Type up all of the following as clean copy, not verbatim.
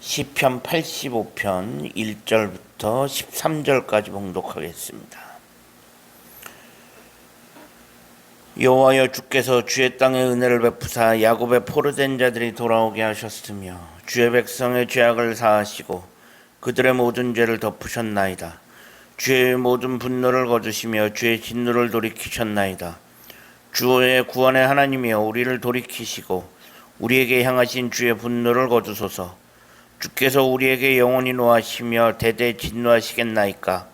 시편 85편 1절부터 13절까지 봉독하겠습니다. 여호와여, 주께서 주의 땅에 은혜를 베푸사 야곱의 포로된 자들이 돌아오게 하셨으며 주의 백성의 죄악을 사하시고 그들의 모든 죄를 덮으셨나이다. 주의 모든 분노를 거두시며 주의 진노를 돌이키셨나이다. 주의 구원의 하나님이여, 우리를 돌이키시고 우리에게 향하신 주의 분노를 거두소서. 주께서 우리에게 영원히 노하시며 대대 진노하시겠나이까.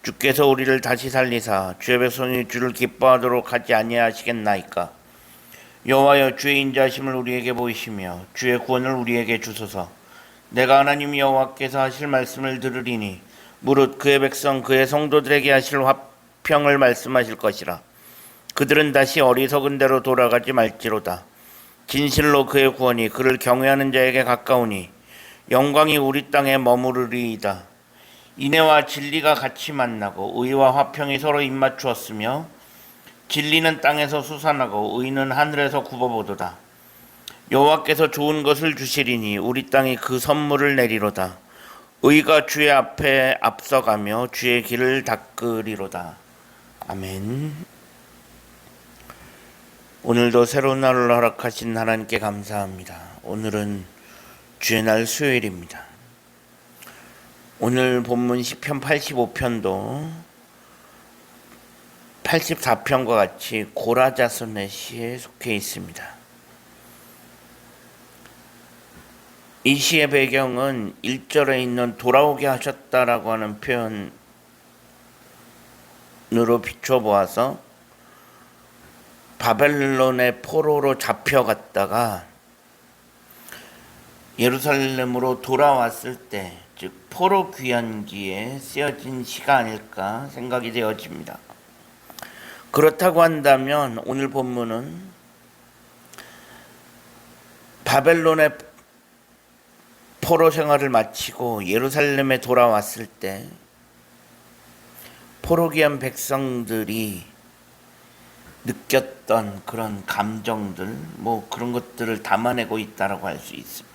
주께서 우리를 다시 살리사 주의 백성이 주를 기뻐하도록 하지 아니하시겠나이까. 여호와여, 주의 인자하심을 우리에게 보이시며 주의 구원을 우리에게 주소서. 내가 하나님 여호와께서 하실 말씀을 들으리니 무릇 그의 백성 그의 성도들에게 하실 화평을 말씀하실 것이라. 그들은 다시 어리석은 대로 돌아가지 말지로다. 진실로 그의 구원이 그를 경외하는 자에게 가까우니 영광이 우리 땅에 머무르리이다. 인애와 진리가 같이 만나고 의와 화평이 서로 입맞추었으며 진리는 땅에서 솟아나고 의는 하늘에서 굽어보도다. 여호와께서 좋은 것을 주시리니 우리 땅이 그 선물을 내리로다. 의가 주의 앞에 앞서가며 주의 길을 닦으리로다. 아멘. 오늘도 새로운 날을 허락하신 하나님께 감사합니다. 오늘은 주의 날 수요일입니다. 오늘 본문 시편 85편도 84편과 같이 고라자손의 시에 속해 있습니다. 이 시의 배경은 1절에 있는 돌아오게 하셨다라고 하는 표현으로 비춰보아서 바벨론의 포로로 잡혀갔다가 예루살렘으로 돌아왔을 때, 즉 포로 귀환기에 쓰여진 시가 아닐까 생각이 되어집니다. 그렇다고 한다면 오늘 본문은 바벨론의 포로 생활을 마치고 예루살렘에 돌아왔을 때 포로 귀한 백성들이 느꼈던 그런 감정들, 그런 것들을 담아내고 있다라고 할 수 있습니다.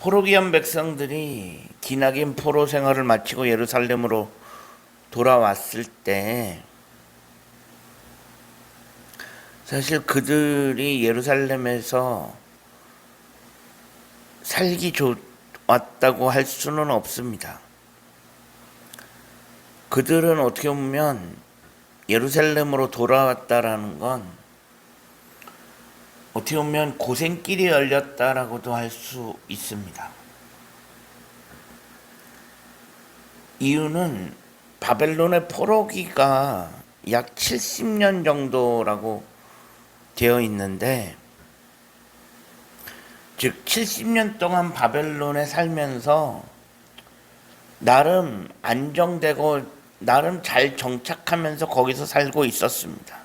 포로 귀한 백성들이 기나긴 포로 생활을 마치고 예루살렘으로 돌아왔을 때 사실 그들이 예루살렘에서 살기 좋았다고 할 수는 없습니다. 그들은 어떻게 보면 예루살렘으로 돌아왔다라는 건 어떻게 보면 고생길이 열렸다라고도 할 수 있습니다. 이유는 바벨론의 포로기가 약 70년 정도라고 되어 있는데, 즉 70년 동안 바벨론에 살면서 나름 안정되고 나름 잘 정착하면서 거기서 살고 있었습니다.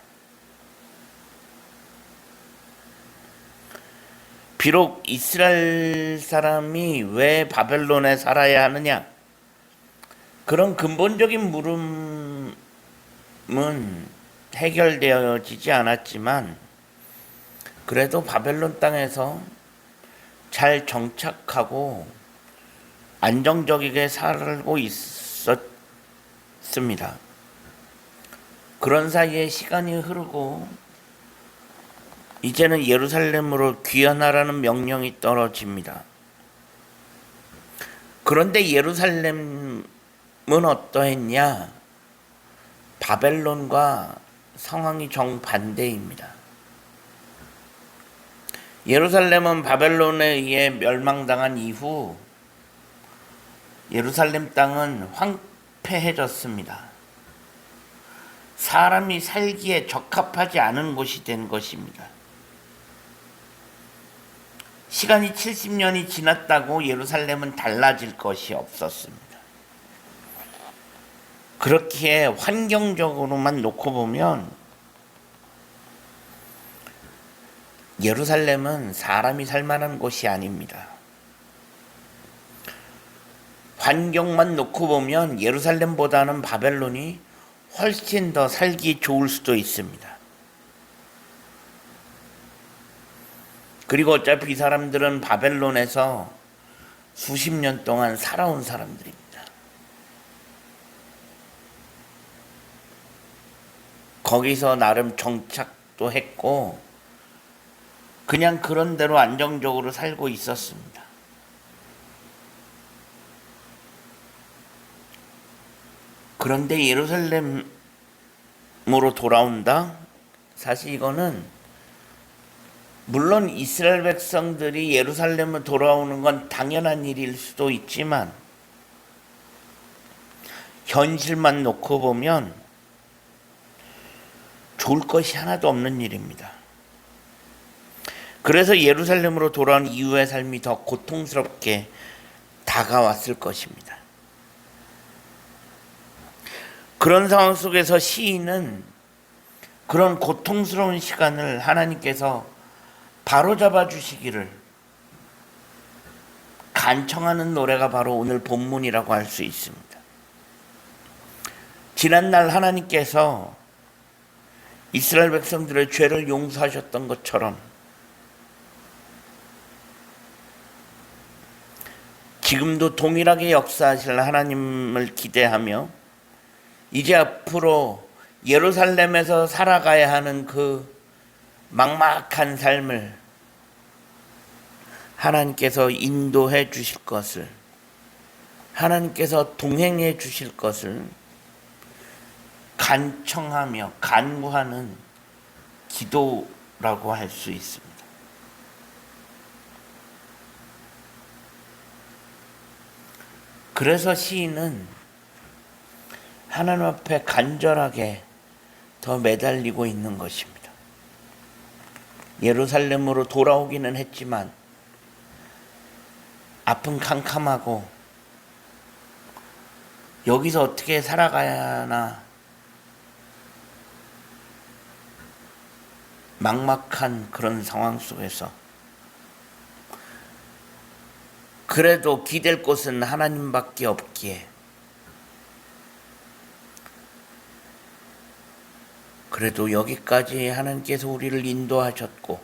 비록 이스라엘 사람이 왜 바벨론에 살아야 하느냐, 그런 근본적인 물음은 해결되어지지 않았지만 그래도 바벨론 땅에서 잘 정착하고 안정적이게 살고 있었습니다. 그런 사이에 시간이 흐르고 이제는 예루살렘으로 귀환하라는 명령이 떨어집니다. 그런데 예루살렘은 어떠했냐? 바벨론과 상황이 정반대입니다. 예루살렘은 바벨론에 의해 멸망당한 이후 예루살렘 땅은 황폐해졌습니다. 사람이 살기에 적합하지 않은 곳이 된 것입니다. 시간이 70년이 지났다고 예루살렘은 달라질 것이 없었습니다. 그렇기에 환경적으로만 놓고 보면 예루살렘은 사람이 살 만한 곳이 아닙니다. 환경만 놓고 보면 예루살렘보다는 바벨론이 훨씬 더 살기 좋을 수도 있습니다. 그리고 어차피 이 사람들은 바벨론에서 수십 년 동안 살아온 사람들입니다. 거기서 나름 정착도 했고 그냥 그런 대로 안정적으로 살고 있었습니다. 그런데 예루살렘으로 돌아온다? 사실 이거는 물론 이스라엘 백성들이 예루살렘으로 돌아오는 건 당연한 일일 수도 있지만 현실만 놓고 보면 좋을 것이 하나도 없는 일입니다. 그래서 예루살렘으로 돌아온 이후의 삶이 더 고통스럽게 다가왔을 것입니다. 그런 상황 속에서 시인은 그런 고통스러운 시간을 하나님께서 바로잡아 주시기를 간청하는 노래가 바로 오늘 본문이라고 할 수 있습니다. 지난날 하나님께서 이스라엘 백성들의 죄를 용서하셨던 것처럼 지금도 동일하게 역사하실 하나님을 기대하며 이제 앞으로 예루살렘에서 살아가야 하는 그 막막한 삶을 하나님께서 인도해 주실 것을, 하나님께서 동행해 주실 것을 간청하며 간구하는 기도라고 할 수 있습니다. 그래서 시인은 하나님 앞에 간절하게 더 매달리고 있는 것입니다. 예루살렘으로 돌아오기는 했지만 앞은 캄캄하고 여기서 어떻게 살아가야 하나 막막한 그런 상황 속에서 그래도 기댈 곳은 하나님밖에 없기에 그래도 여기까지 하나님께서 우리를 인도하셨고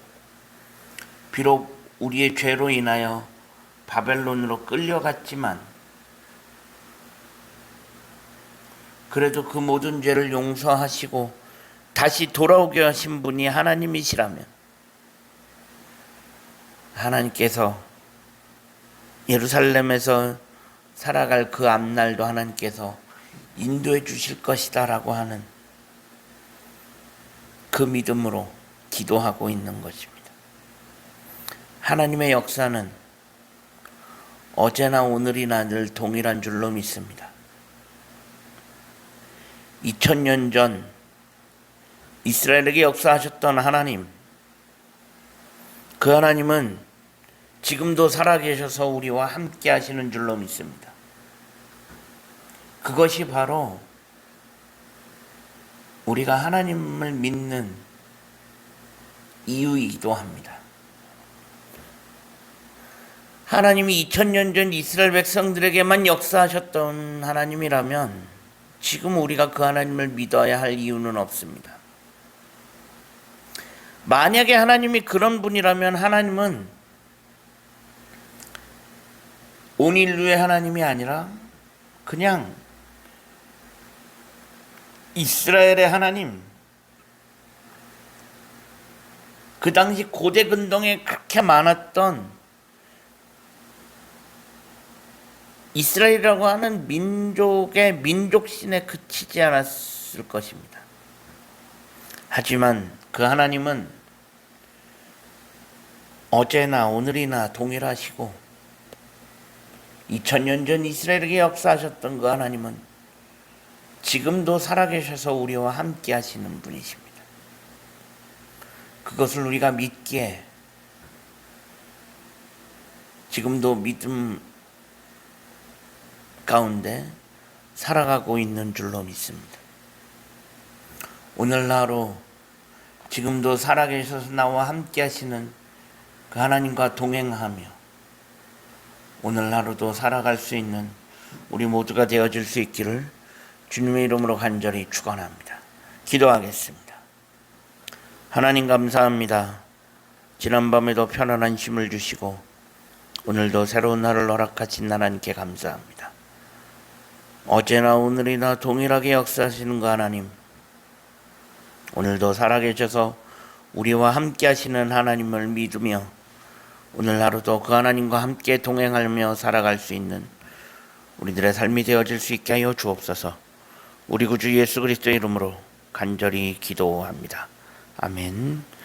비록 우리의 죄로 인하여 바벨론으로 끌려갔지만 그래도 그 모든 죄를 용서하시고 다시 돌아오게 하신 분이 하나님이시라면 하나님께서 예루살렘에서 살아갈 그 앞날도 하나님께서 인도해 주실 것이다 라고 하는 그 믿음으로 기도하고 있는 것입니다. 하나님의 역사는 어제나 오늘이나 늘 동일한 줄로 믿습니다. 2000년 전 이스라엘에게 역사하셨던 하나님, 그 하나님은 지금도 살아계셔서 우리와 함께 하시는 줄로 믿습니다. 그것이 바로 우리가 하나님을 믿는 이유이기도 합니다. 하나님이 2000년 전 이스라엘 백성들에게만 역사하셨던 하나님이라면 지금 우리가 그 하나님을 믿어야 할 이유는 없습니다. 만약에 하나님이 그런 분이라면 하나님은 온 인류의 하나님이 아니라 그냥 이스라엘의 하나님, 그 당시 고대 근동에 그렇게 많았던 이스라엘이라고 하는 민족의 민족신에 그치지 않았을 것입니다. 하지만 그 하나님은 어제나 오늘이나 동일하시고 2000년 전 이스라엘에게 역사하셨던 그 하나님은 지금도 살아계셔서 우리와 함께 하시는 분이십니다. 그것을 우리가 믿기에 지금도 믿음 가운데 살아가고 있는 줄로 믿습니다. 오늘 하루 지금도 살아계셔서 나와 함께 하시는 그 하나님과 동행하며 오늘 하루도 살아갈 수 있는 우리 모두가 되어질 수 있기를 주님의 이름으로 간절히 축원합니다. 기도하겠습니다. 하나님 감사합니다. 지난밤에도 편안한 쉼을 주시고 오늘도 새로운 하루를 허락하신 하나님께 감사합니다. 어제나 오늘이나 동일하게 역사하시는 그 하나님, 오늘도 살아계셔서 우리와 함께 하시는 하나님을 믿으며 오늘 하루도 그 하나님과 함께 동행하며 살아갈 수 있는 우리들의 삶이 되어질 수 있게 하여 주옵소서. 우리 구주 예수 그리스도의 이름으로 간절히 기도합니다. 아멘.